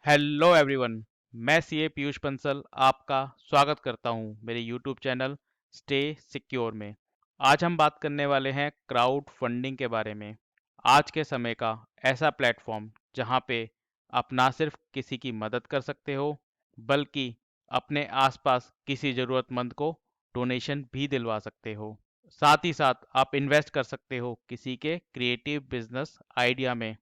Hello everyone. मैं CA Piyush Bansal आपका स्वागत करता हूं मेरे यूट्यूब चैनल स्टे सिक्योर में। आज हम बात करने वाले हैं क्राउड फंडिंग के बारे में। आज के समय का ऐसा प्लेटफॉर्म जहां पे आप ना सिर्फ किसी की मदद कर सकते हो बल्कि अपने आसपास किसी ज़रूरतमंद को डोनेशन भी दिलवा सकते हो। साथ ही साथ आप इन्वेस्ट कर सकते हो किसी के क्रिएटिव बिजनेस आइडिया में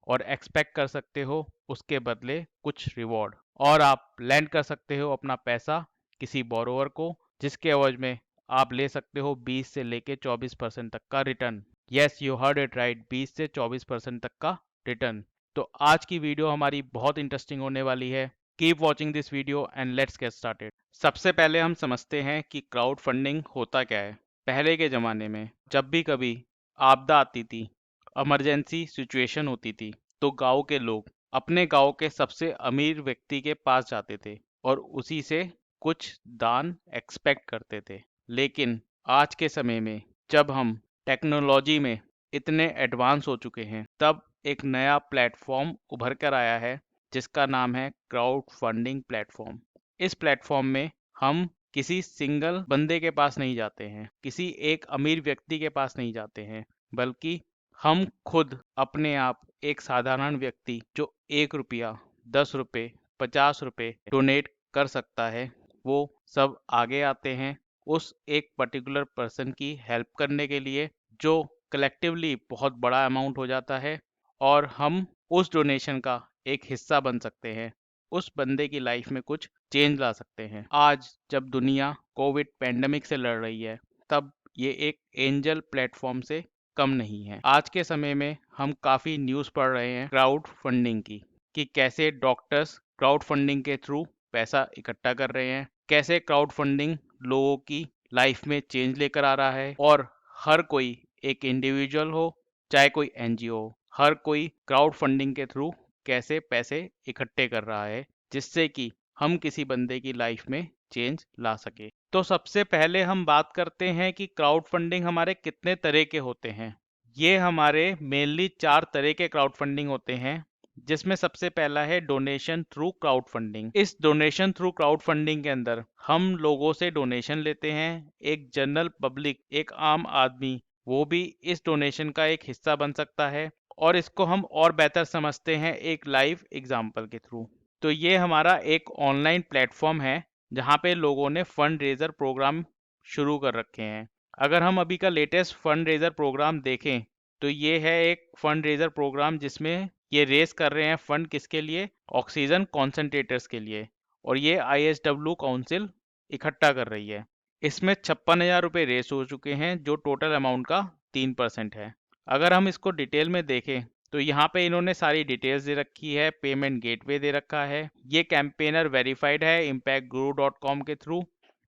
और एक्सपेक्ट कर सकते हो उसके बदले कुछ रिवॉर्ड। और आप लैंड कर सकते हो अपना पैसा किसी बोरोवर को जिसके एवज में आप ले सकते हो 20 से लेके 24% तक का return. Yes, you heard it right, 20 से 24% तक का रिटर्न। तो आज की वीडियो हमारी बहुत इंटरेस्टिंग होने वाली है। Keep watching this video and let's get started. सबसे पहले हम समझते हैं कि क्राउड फंडिंग होता क्या है। पहले के ज़माने में जब भी कभी आपदा आती थी, इमरजेंसी सिचुएशन होती थी, तो गांव के लोग अपने गांव के सबसे अमीर व्यक्ति के पास जाते थे और उसी से कुछ दान एक्सपेक्ट करते थे। लेकिन आज के समय में जब हम टेक्नोलॉजी में इतने एडवांस हो चुके हैं, तब एक नया प्लेटफॉर्म उभर कर आया है जिसका नाम है क्राउड फंडिंग प्लेटफॉर्म। इस प्लेटफॉर्म में हम किसी सिंगल बंदे के पास नहीं जाते हैं, किसी एक अमीर व्यक्ति के पास नहीं जाते हैं, बल्कि हम खुद अपने आप एक साधारण व्यक्ति जो 1 रुपया, 10 रुपये, 50 रुपये डोनेट कर सकता है, वो सब आगे आते हैं उस एक पर्टिकुलर पर्सन की हेल्प करने के लिए, जो कलेक्टिवली बहुत बड़ा अमाउंट हो जाता है और हम उस डोनेशन का एक हिस्सा बन सकते हैं, उस बंदे की लाइफ में कुछ चेंज ला सकते हैं। आज जब दुनिया कोविड पैंडमिक से लड़ रही है, तब ये एक एंजल प्लेटफॉर्म से कम नहीं है। आज के समय में हम काफ़ी न्यूज़ पढ़ रहे हैं क्राउड फंडिंग की, कि कैसे डॉक्टर्स क्राउड फंडिंग के थ्रू पैसा इकट्ठा कर रहे हैं, कैसे क्राउड फंडिंग लोगों की लाइफ में चेंज लेकर आ रहा है। और हर कोई, एक इंडिविजुअल हो चाहे कोई एनजीओ हो, हर कोई क्राउड फंडिंग के थ्रू कैसे पैसे इकट्ठे कर रहा है जिससे कि हम किसी बंदे की लाइफ में चेंज ला सके। तो सबसे पहले हम बात करते हैं कि क्राउड फंडिंग हमारे कितने तरह के होते हैं। ये हमारे मेनली 4 तरह के क्राउड फंडिंग होते हैं, जिसमें सबसे पहला है डोनेशन थ्रू क्राउड फंडिंग। इस डोनेशन थ्रू क्राउड फंडिंग के अंदर हम लोगों से डोनेशन लेते हैं। एक जनरल पब्लिक, एक आम आदमी, वो भी इस डोनेशन का एक हिस्सा बन सकता है और इसको हम और बेहतर समझते हैं एक लाइव एग्जाम्पल के थ्रू। तो ये हमारा एक ऑनलाइन प्लेटफॉर्म है जहाँ पे लोगों ने फंड रेजर प्रोग्राम शुरू कर रखे हैं। अगर हम अभी का लेटेस्ट फंड रेजर प्रोग्राम देखें तो ये है एक फंड रेजर प्रोग्राम जिसमें ये रेस कर रहे हैं फंड किसके लिए, ऑक्सीजन कॉन्सेंट्रेटर्स के लिए। और ये ISW काउंसिल इकट्ठा कर रही है। इसमें 56,000 रुपये रेस हो चुके हैं जो टोटल अमाउंट का 3% है। अगर हम इसको डिटेल में देखें तो यहाँ पे इन्होंने सारी डिटेल्स दे रखी है, पेमेंट गेटवे दे रखा है, ये कैंपेनर वेरीफाइड है impactguru.com के थ्रू।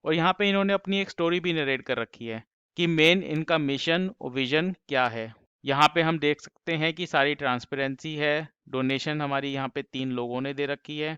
और यहाँ पे इन्होंने अपनी एक स्टोरी भी नरेट कर रखी है कि मेन इनका मिशन और विजन क्या है। यहाँ पे हम देख सकते हैं कि सारी ट्रांसपेरेंसी है। डोनेशन हमारी यहाँ पे 3 लोगों ने दे रखी है।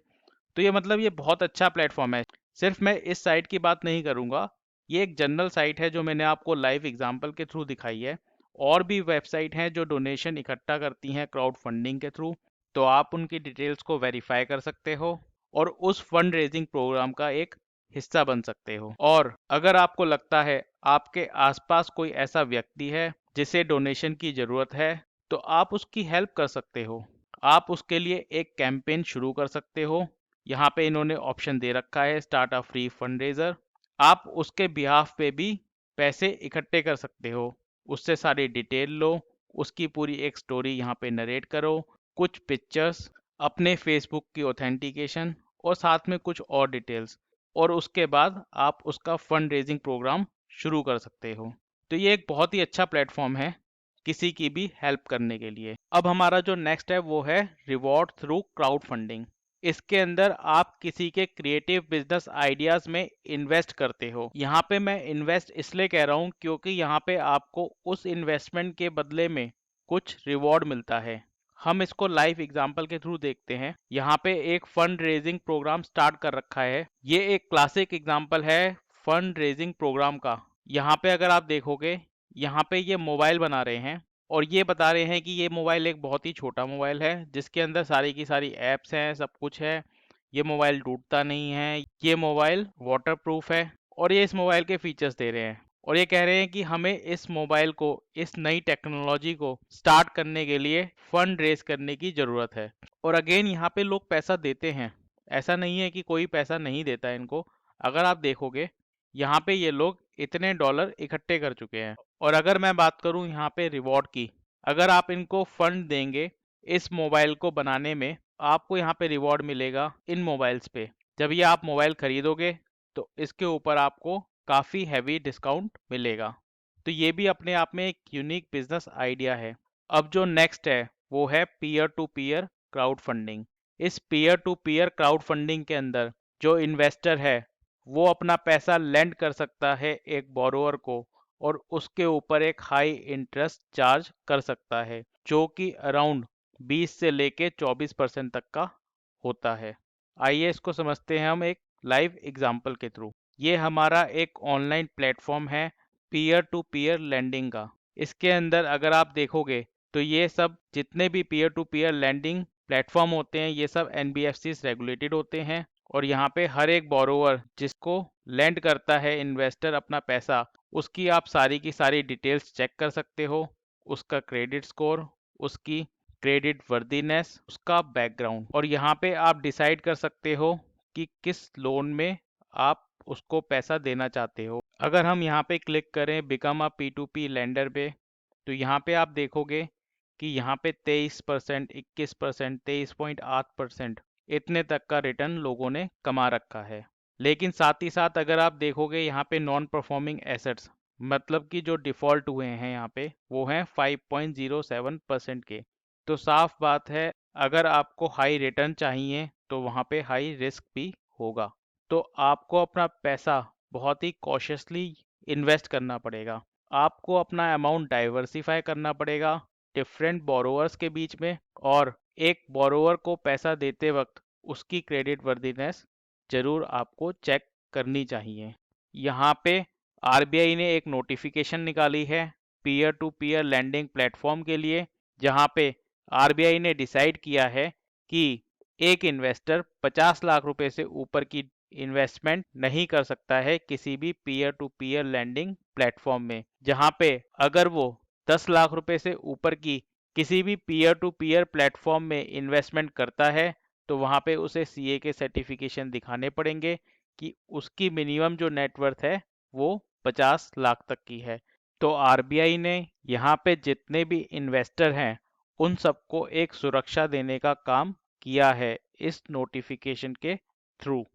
तो ये मतलब ये बहुत अच्छा प्लेटफॉर्म है। सिर्फ मैं इस साइट की बात नहीं करूँगा, ये एक जनरल साइट है जो मैंने आपको लाइव एग्जाम्पल के थ्रू दिखाई है। और भी वेबसाइट हैं जो डोनेशन इकट्ठा करती हैं क्राउड फंडिंग के थ्रू, तो आप उनकी डिटेल्स को वेरीफाई कर सकते हो और उस फंड रेजिंग प्रोग्राम का एक हिस्सा बन सकते हो। और अगर आपको लगता है आपके आसपास कोई ऐसा व्यक्ति है जिसे डोनेशन की ज़रूरत है, तो आप उसकी हेल्प कर सकते हो। आप उसके लिए एक कैंपेन शुरू कर सकते हो। यहाँ पे इन्होंने ऑप्शन दे रखा है start a free fund raiser. आप उसके बिहाफ पे भी पैसे इकट्ठे कर सकते हो। उससे सारी डिटेल लो, उसकी पूरी एक स्टोरी यहाँ पे नरेट करो, कुछ पिक्चर्स, अपने फेसबुक की ऑथेंटिकेशन और साथ में कुछ और डिटेल्स, और उसके बाद आप उसका फंड रेजिंग प्रोग्राम शुरू कर सकते हो। तो ये एक बहुत ही अच्छा प्लेटफॉर्म है किसी की भी हेल्प करने के लिए। अब हमारा जो नेक्स्ट है वो है रिवॉर्ड थ्रू क्राउड फंडिंग। इसके अंदर आप किसी के क्रिएटिव बिजनेस आइडियाज में इन्वेस्ट करते हो। यहाँ पे मैं इन्वेस्ट इसलिए कह रहा हूँ क्योंकि यहाँ पे आपको उस इन्वेस्टमेंट के बदले में कुछ रिवॉर्ड मिलता है। हम इसको लाइव एग्जांपल के थ्रू देखते हैं। यहाँ पे एक फंड रेजिंग प्रोग्राम स्टार्ट कर रखा है। ये एक क्लासिक एग्जांपल है फंड रेजिंग प्रोग्राम का। यहाँ पे अगर आप देखोगे, यहाँ पे ये मोबाइल बना रहे हैं और ये बता रहे हैं कि ये मोबाइल एक बहुत ही छोटा मोबाइल है जिसके अंदर सारी की सारी ऐप्स हैं, सब कुछ है। ये मोबाइल टूटता नहीं है, ये मोबाइल वाटर प्रूफ है, और ये इस मोबाइल के फीचर्स दे रहे हैं। और ये कह रहे हैं कि हमें इस मोबाइल को, इस नई टेक्नोलॉजी को स्टार्ट करने के लिए फंड रेज करने की ज़रूरत है। और अगेन यहाँ पे लोग पैसा देते हैं, ऐसा नहीं है कि कोई पैसा नहीं देता है इनको। अगर आप देखोगे यहाँ पे ये लोग इतने डॉलर इकट्ठे कर चुके हैं। और अगर मैं बात करूँ यहाँ पे रिवॉर्ड की, अगर आप इनको फंड देंगे इस मोबाइल को बनाने में, आपको यहाँ पे रिवॉर्ड मिलेगा इन मोबाइल्स पे। जब ये आप मोबाइल खरीदोगे तो इसके ऊपर आपको काफ़ी हैवी डिस्काउंट मिलेगा। तो ये भी अपने आप में एक यूनिक बिजनेस आइडिया है। अब जो नेक्स्ट है वो है peer to peer crowd funding. इस peer to peer crowd funding के अंदर जो इन्वेस्टर है वो अपना पैसा लेंड कर सकता है एक बोरोअर को, और उसके ऊपर एक हाई इंटरेस्ट चार्ज कर सकता है जो कि अराउंड 20 से लेके 24% तक का होता है। आइए इसको समझते हैं हम एक लाइव एग्जांपल के थ्रू। ये हमारा एक ऑनलाइन प्लेटफॉर्म है पीयर टू पीयर लैंडिंग का। इसके अंदर अगर आप देखोगे तो ये सब जितने भी peer to peer lending platform होते हैं ये सब एनबीएफसी रेगुलेटेड होते हैं। और यहाँ पे हर एक बोरोवर जिसको लैंड करता है इन्वेस्टर अपना पैसा, उसकी आप सारी की सारी डिटेल्स चेक कर सकते हो। उसका क्रेडिट स्कोर, उसकी क्रेडिट वर्दीनेस, उसका बैकग्राउंड, और यहाँ पे आप डिसाइड कर सकते हो कि किस लोन में आप उसको पैसा देना चाहते हो। अगर हम यहाँ पे क्लिक करें बिकम अ P2P लेंडर पे, तो यहाँ पे आप देखोगे कि यहाँ पे 23%, 21%, 23.8% इतने तक का रिटर्न लोगों ने कमा रखा है। लेकिन साथ ही साथ अगर आप देखोगे यहाँ पे नॉन परफॉर्मिंग एसेट्स, मतलब कि जो डिफ़ॉल्ट हुए हैं यहाँ पे, वो हैं 5.07% के। तो साफ बात है, अगर आपको हाई रिटर्न चाहिए तो वहाँ पे हाई रिस्क भी होगा। तो आपको अपना पैसा बहुत ही कॉशियसली इन्वेस्ट करना पड़ेगा। आपको अपना अमाउंट डाइवर्सिफाई करना पड़ेगा डिफरेंट बोरोवर्स के बीच में, और एक बोरोवर को पैसा देते वक्त उसकी क्रेडिट वर्दीनेस जरूर आपको चेक करनी चाहिए। यहाँ पे आरबीआई ने एक नोटिफिकेशन निकाली है peer to peer lending platform के लिए, जहाँ पे आरबीआई ने डिसाइड किया है कि एक इन्वेस्टर 50 लाख रुपए से ऊपर की इन्वेस्टमेंट नहीं कर सकता है किसी भी peer to peer lending platform में। जहां पे अगर वो 10 लाख रुपए से ऊपर की किसी भी पीयर टू पीयर प्लेटफॉर्म में इन्वेस्टमेंट करता है तो वहां पे उसे सीए के सर्टिफिकेशन दिखाने पड़ेंगे कि उसकी मिनिमम जो नेटवर्थ है वो 50 लाख तक की है। तो आरबीआई ने यहाँ पे जितने भी इन्वेस्टर हैं उन सबको एक सुरक्षा देने का काम किया है इस नोटिफिकेशन के थ्रू।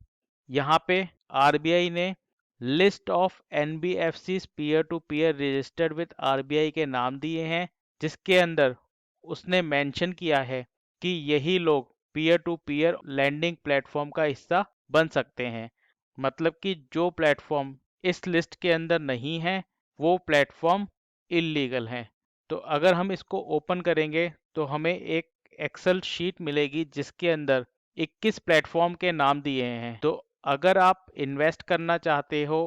यहाँ पे आरबीआई ने list of NBFC peer to peer registered with RBI के नाम दिए हैं, जिसके अंदर उसने मेंशन किया है कि यही लोग peer to peer lending platform का हिस्सा बन सकते हैं। मतलब कि जो प्लेटफॉर्म इस लिस्ट के अंदर नहीं है वो प्लेटफॉर्म इलीगल है। तो अगर हम इसको ओपन करेंगे तो हमें एक एक्सेल शीट मिलेगी जिसके अंदर 21 प्लेटफॉर्म के नाम दिए हैं। तो अगर आप इन्वेस्ट करना चाहते हो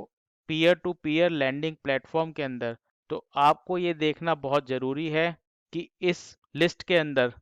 peer to peer lending platform के अंदर, तो आपको ये देखना बहुत ज़रूरी है कि इस लिस्ट के अंदर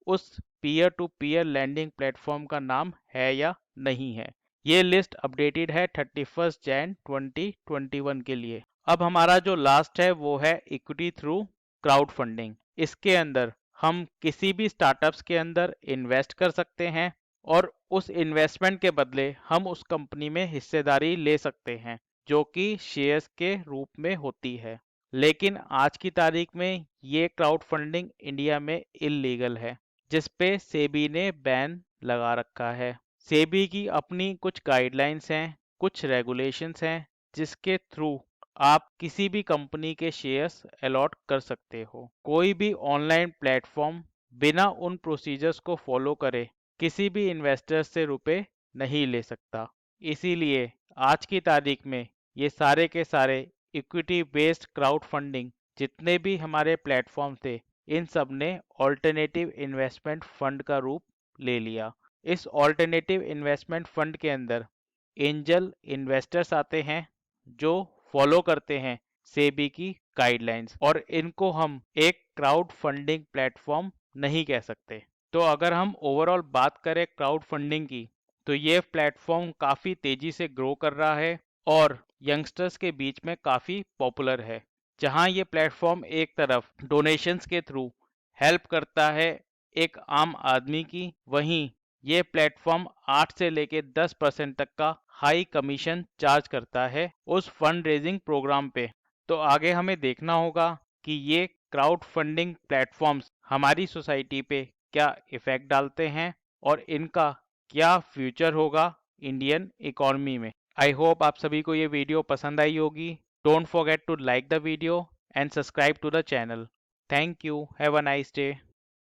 उस peer to peer lending platform का नाम है या नहीं है। ये लिस्ट अपडेटेड है 31 जैन 2021 के लिए। अब हमारा जो लास्ट है वो है इक्विटी थ्रू क्राउड फंडिंग। इसके अंदर हम किसी भी स्टार्टअप्स के अंदर इन्वेस्ट कर सकते हैं और उस इन्वेस्टमेंट के बदले हम उस कंपनी में हिस्सेदारी ले सकते हैं जो कि शेयर्स के रूप में होती है। लेकिन आज की तारीख में ये क्राउड फंडिंग इंडिया में इलीगल है, जिस पे सेबी ने बैन लगा रखा है। सेबी की अपनी कुछ गाइडलाइंस हैं, कुछ रेगुलेशंस हैं जिसके थ्रू आप किसी भी कंपनी के शेयर्स अलॉट कर सकते हो। कोई भी ऑनलाइन प्लेटफॉर्म बिना उन प्रोसीजर्स को फॉलो करे किसी भी इन्वेस्टर से रुपए नहीं ले सकता। इसीलिए आज की तारीख में ये सारे के सारे इक्विटी बेस्ड क्राउड फंडिंग जितने भी हमारे प्लेटफॉर्म थे, इन सब ने ऑल्टरनेटिव इन्वेस्टमेंट फंड का रूप ले लिया। इस ऑल्टरनेटिव इन्वेस्टमेंट फंड के अंदर एंजल इन्वेस्टर्स आते हैं जो फॉलो करते हैं सेबी की गाइडलाइंस, और इनको हम एक क्राउड फंडिंग प्लेटफॉर्म नहीं कह सकते। तो अगर हम ओवरऑल बात करें क्राउड फंडिंग की, तो ये प्लेटफॉर्म काफ़ी तेज़ी से ग्रो कर रहा है और यंगस्टर्स के बीच में काफ़ी पॉपुलर है। जहां ये प्लेटफॉर्म एक तरफ डोनेशंस के थ्रू हेल्प करता है एक आम आदमी की, वहीं ये प्लेटफॉर्म 8 से लेके 10% तक का हाई कमीशन चार्ज करता है उस फंड रेजिंग प्रोग्राम पे। तो आगे हमें देखना होगा कि ये क्राउड फंडिंग प्लेटफॉर्म्स हमारी सोसाइटी पे क्या इफेक्ट डालते हैं और इनका क्या फ्यूचर होगा इंडियन इकोनॉमी में। आई होप आप सभी को ये वीडियो पसंद आई होगी। Don't forget to like the video and subscribe to the channel. Thank you. Have a nice day.